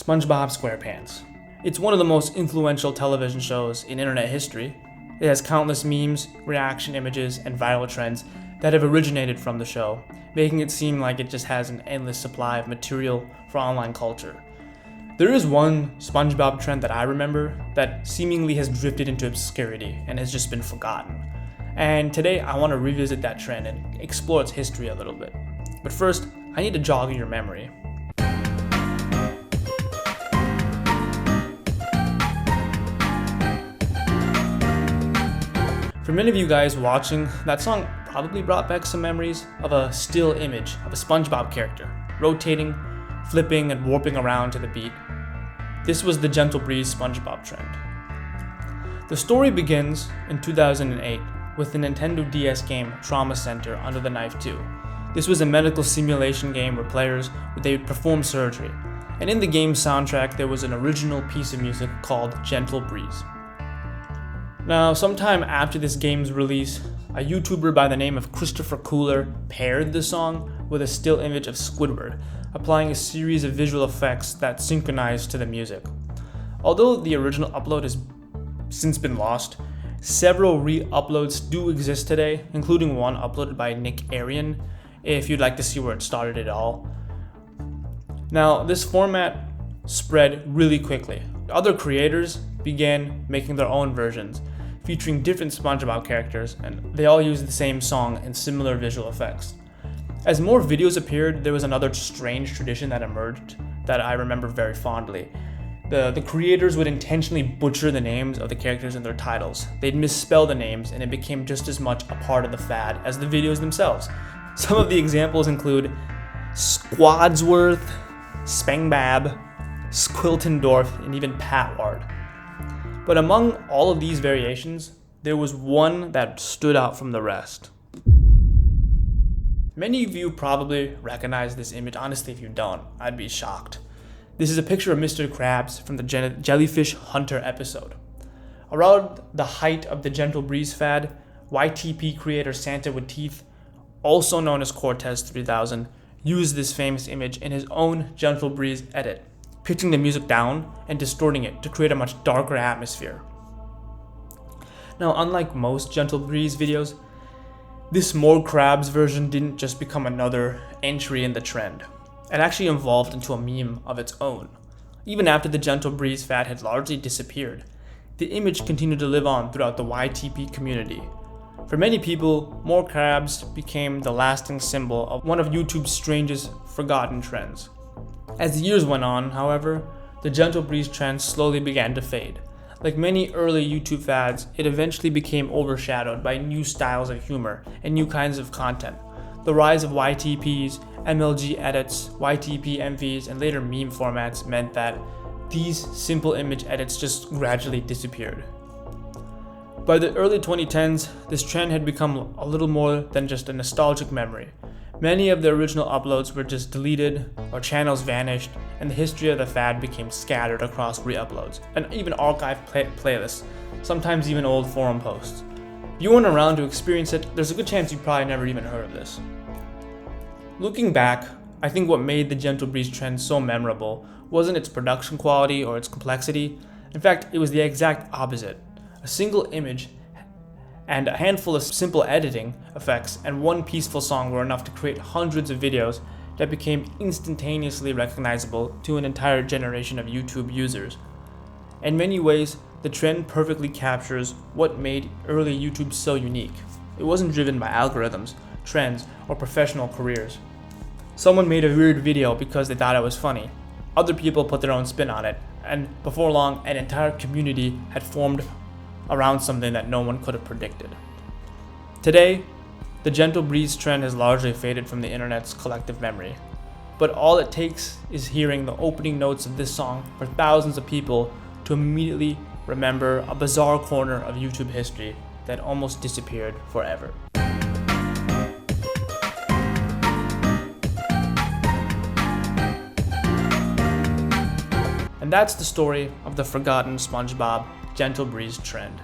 SpongeBob SquarePants. It's one of the most influential television shows in internet history. It has countless memes, reaction images, and viral trends that have originated from the show, making it seem like it just has an endless supply of material for online culture. There is one SpongeBob trend that I remember that seemingly has drifted into obscurity and has just been forgotten. And today I want to revisit that trend and explore its history a little bit. But first, I need to jog your memory. For many of you guys watching, that song probably brought back some memories of a still image of a SpongeBob character, rotating, flipping, and warping around to the beat. This was the Gentle Breeze SpongeBob trend. The story begins in 2008 with the Nintendo DS game Trauma Center Under the Knife 2. This was a medical simulation game where players would perform surgery, and in the game's soundtrack there was an original piece of music called Gentle Breeze. Now, sometime after this game's release, a YouTuber by the name of Christopher Cooler paired the song with a still image of Squidward, applying a series of visual effects that synchronized to the music. Although the original upload has since been lost, several re-uploads do exist today, including one uploaded by Nick Arian, if you'd like to see where it started at all. Now, this format spread really quickly. Other creators began making their own versions, featuring different SpongeBob characters, and they all used the same song and similar visual effects. As more videos appeared, there was another strange tradition that emerged that I remember very fondly. The creators would intentionally butcher the names of the characters in their titles. They'd misspell the names, and it became just as much a part of the fad as the videos themselves. Some of the examples include Squadsworth, Spongebob, Squiltendorf, and even Patward. But among all of these variations, there was one that stood out from the rest. Many of you probably recognize this image. Honestly, if you don't, I'd be shocked. This is a picture of Mr. Krabs from the Jellyfish Hunter episode. Around the height of the Gentle Breeze fad, YTP creator Santa with Teeth, also known as Cortez 3000, used this famous image in his own Gentle Breeze edit, pitching the music down and distorting it to create a much darker atmosphere. Now, unlike most Gentle Breeze videos, this More Krabs version didn't just become another entry in the trend. It actually evolved into a meme of its own. Even after the Gentle Breeze fad had largely disappeared, the image continued to live on throughout the YTP community. For many people, More Krabs became the lasting symbol of one of YouTube's strangest forgotten trends. As the years went on, however, the Gentle Breeze trend slowly began to fade. Like many early YouTube fads, it eventually became overshadowed by new styles of humor and new kinds of content. The rise of YTPs, MLG edits, YTP MVs, and later meme formats meant that these simple image edits just gradually disappeared. By the early 2010s, this trend had become a little more than just a nostalgic memory. Many of the original uploads were just deleted or channels vanished, and the history of the fad became scattered across re-uploads and even archived playlists, sometimes even old forum posts. If you weren't around to experience it, there's a good chance you probably never even heard of this. Looking back, I think what made the Gentle Breeze trend so memorable wasn't its production quality or its complexity. In fact, it was the exact opposite. A single image and a handful of simple editing effects and one peaceful song were enough to create hundreds of videos that became instantaneously recognizable to an entire generation of YouTube users. In many ways, the trend perfectly captures what made early YouTube so unique. It wasn't driven by algorithms, trends, or professional careers. Someone made a weird video because they thought it was funny. Other people put their own spin on it, and before long, an entire community had formed around something that no one could have predicted. Today, the Gentle Breeze trend has largely faded from the internet's collective memory, but all it takes is hearing the opening notes of this song for thousands of people to immediately remember a bizarre corner of YouTube history that almost disappeared forever. And that's the story of the forgotten SpongeBob Gentle Breeze trend.